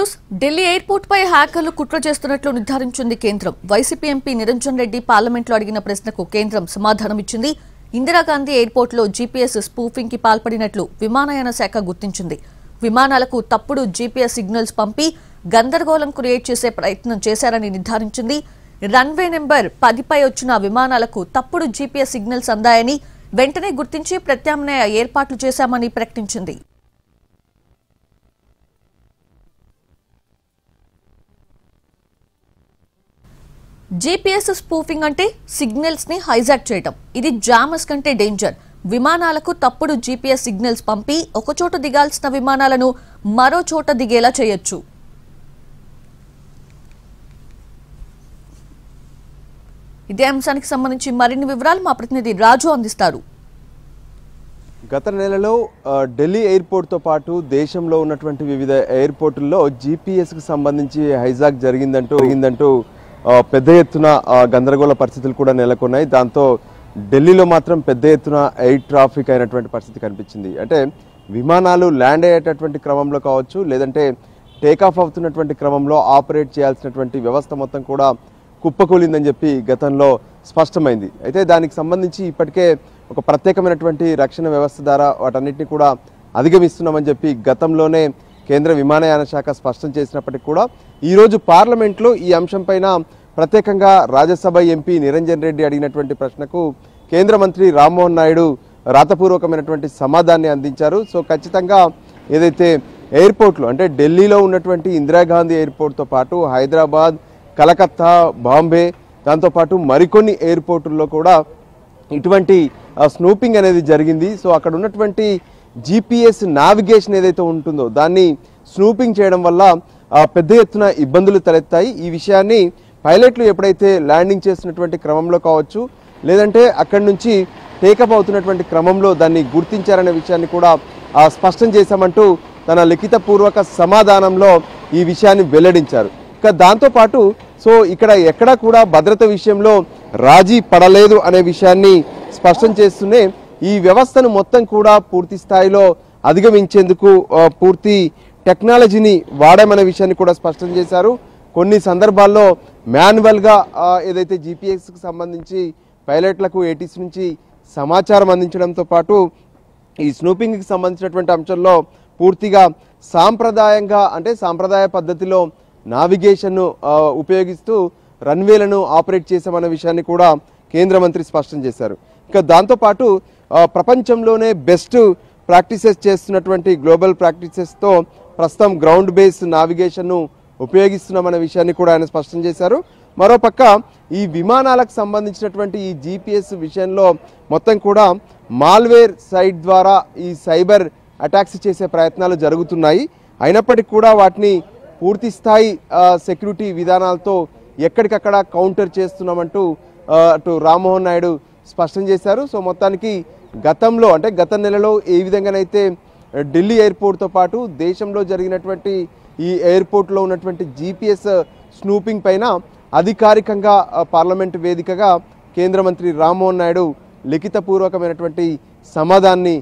News Delhi airport పై హ్యాకర్లు కుట్ర చేస్తున్నట్లు నిర్ధారించింది కేంద్రం. వైసీపీ ఎంపీ నిరంజన్ రెడ్డి పార్లమెంట్లో అడిగిన ప్రశ్నకు కేంద్రం సమాధానం ఇచ్చింది. ఇందిరాగాంధీ ఎయిర్పోర్ట్ లో జీపీఎస్ స్పూఫింగ్ కి పాల్పడినట్లు విమానయాన శాఖ గుర్తించింది. విమానాలకు తప్పుడు జీపీఎస్ సిగ్నల్స్ పంపి గందరగోళం క్రియేట్ చేసే ప్రయత్నం చేశారని నిర్ధారించింది. రన్వే నెంబర్ 10 పై వచ్చిన విమానాలకు తప్పుడు జీపీఎస్ సిగ్నల్స్ అందాయని వెంటనే గుర్తించి ప్రత్యామ్నాయ ఏర్పాట్లు చేశామని ప్రకటించింది. జీపీఎస్ స్పూఫింగ్ అంటే సిగ్నల్స్ ని హైజాక్ చేయడం. ఇది జామర్స్ కంటే డేంజర్. విమానాలకు తప్పుడు జీపీఎస్ సిగ్నల్స్ పంపి ఒక చోట దిగాల్సిన విమానాలను మరో చోట దిగేలా చేయొచ్చు. ఇదే అంశానికి సంబంధించి మరిన్ని వివరాలు మా ప్రతినిధి రాజు అందిస్తారు. గత నెలలో ఢిల్లీ ఎయిర్పోర్ట్తో పాటు దేశంలో ఉన్నటువంటి వివిధ ఎయిర్పోర్టుల్లో జీపీఎస్కి సంబంధించి హైజాక్ జరిగిందంటూ పెద్ద ఎత్తున గందరగోళ పరిస్థితులు కూడా నెలకొన్నాయి. దాంతో ఢిల్లీలో మాత్రం పెద్ద ఎత్తున ఎయిర్ ట్రాఫిక్ అయినటువంటి పరిస్థితి కనిపించింది. అంటే విమానాలు ల్యాండ్ అయ్యేటటువంటి క్రమంలో కావచ్చు, లేదంటే టేకాఫ్ అవుతున్నటువంటి క్రమంలో ఆపరేట్ చేయాల్సినటువంటి వ్యవస్థ మొత్తం కూడా కుప్పకూలిందని చెప్పి గతంలో స్పష్టమైంది. అయితే దానికి సంబంధించి ఇప్పటికే ఒక ప్రత్యేకమైనటువంటి రక్షణ వ్యవస్థ ద్వారా వాటన్నిటిని కూడా అధిగమిస్తున్నామని చెప్పి గతంలోనే కేంద్ర విమానయాన శాఖ స్పష్టం చేసినప్పటికీ కూడా ఈరోజు పార్లమెంట్లో ఈ అంశంపైన ప్రత్యేకంగా రాజ్యసభ ఎంపీ నిరంజన్ రెడ్డి అడిగినటువంటి ప్రశ్నకు కేంద్ర మంత్రి రామ్మోహన్ నాయుడు రాతపూర్వకమైనటువంటి సమాధానాన్ని అందించారు. సో ఖచ్చితంగా ఏదైతే ఎయిర్పోర్ట్లు అంటే ఢిల్లీలో ఉన్నటువంటి ఇందిరాగాంధీ ఎయిర్పోర్ట్తో పాటు హైదరాబాద్, కలకత్తా, బాంబే, దాంతోపాటు మరికొన్ని ఎయిర్పోర్టుల్లో కూడా ఇటువంటి స్నూపింగ్ అనేది జరిగింది. సో అక్కడ ఉన్నటువంటి జీపీఎస్ నావిగేషన్ ఏదైతే ఉంటుందో దాన్ని స్నూపింగ్ చేయడం వల్ల పెద్ద ఎత్తున ఇబ్బందులు తలెత్తాయి. ఈ విషయాన్ని పైలట్లు ఎప్పుడైతే ల్యాండింగ్ చేస్తున్నటువంటి క్రమంలో కావచ్చు, లేదంటే అక్కడి నుంచి టేకప్ అవుతున్నటువంటి క్రమంలో దాన్ని గుర్తించారనే విషయాన్ని కూడా స్పష్టం చేశామంటూ తన లిఖితపూర్వక సమాధానంలో ఈ విషయాన్ని వెల్లడించారు. ఇక దాంతోపాటు సో ఇక్కడ ఎక్కడా కూడా భద్రత విషయంలో రాజీ పడలేదు అనే విషయాన్ని స్పష్టం చేస్తూనే ఈ వ్యవస్థను మొత్తం కూడా పూర్తి స్థాయిలో అధిగమించేందుకు పూర్తి టెక్నాలజీని వాడామనే విషయాన్ని కూడా స్పష్టం చేశారు. కొన్ని సందర్భాల్లో మాన్యువల్గా ఏదైతే జీపీఎస్కి సంబంధించి పైలట్లకు ఏటీసీ నుంచి సమాచారం అందించడంతో పాటు ఈ స్నూపింగ్కి సంబంధించినటువంటి అంశంలో పూర్తిగా సాంప్రదాయంగా అంటే సాంప్రదాయ పద్ధతిలో నావిగేషన్ను ఉపయోగిస్తూ రన్వేలను ఆపరేట్ చేశామన్న విషయాన్ని కూడా కేంద్ర మంత్రి స్పష్టం చేశారు. ఇక దాంతోపాటు ప్రపంచంలోనే బెస్ట్ ప్రాక్టీసెస్ చేస్తున్నటువంటి గ్లోబల్ ప్రాక్టీసెస్తో ప్రస్తుతం గ్రౌండ్ బేస్ నావిగేషన్ను ఉపయోగిస్తున్నామన్న విషయాన్ని కూడా ఆయన స్పష్టం చేశారు. మరోపక్క ఈ విమానాలకు సంబంధించినటువంటి ఈ జీపీఎస్ విషయంలో మొత్తం కూడా మాల్వేర్ సైట్ ద్వారా ఈ సైబర్ అటాక్స్ చేసే ప్రయత్నాలు జరుగుతున్నాయి. అయినప్పటికీ కూడా వాటిని పూర్తి స్థాయి సెక్యూరిటీ విధానాలతో ఎక్కడికక్కడ కౌంటర్ చేస్తున్నామంటూ అటు రామ్మోహన్ నాయుడు స్పష్టం చేశారు. సో మొత్తానికి గతంలో అంటే గత నెలలో ఏ విధంగానైతే ఢిల్లీ ఎయిర్పోర్ట్తో పాటు దేశంలో జరిగినటువంటి ఈ ఎయిర్పోర్ట్లో ఉన్నటువంటి జీపీఎస్ స్నూపింగ్ పైన అధికారికంగా పార్లమెంటు వేదికగా కేంద్ర మంత్రి రామ్మోహన్ నాయుడు లిఖితపూర్వకమైనటువంటి సమాధానాన్ని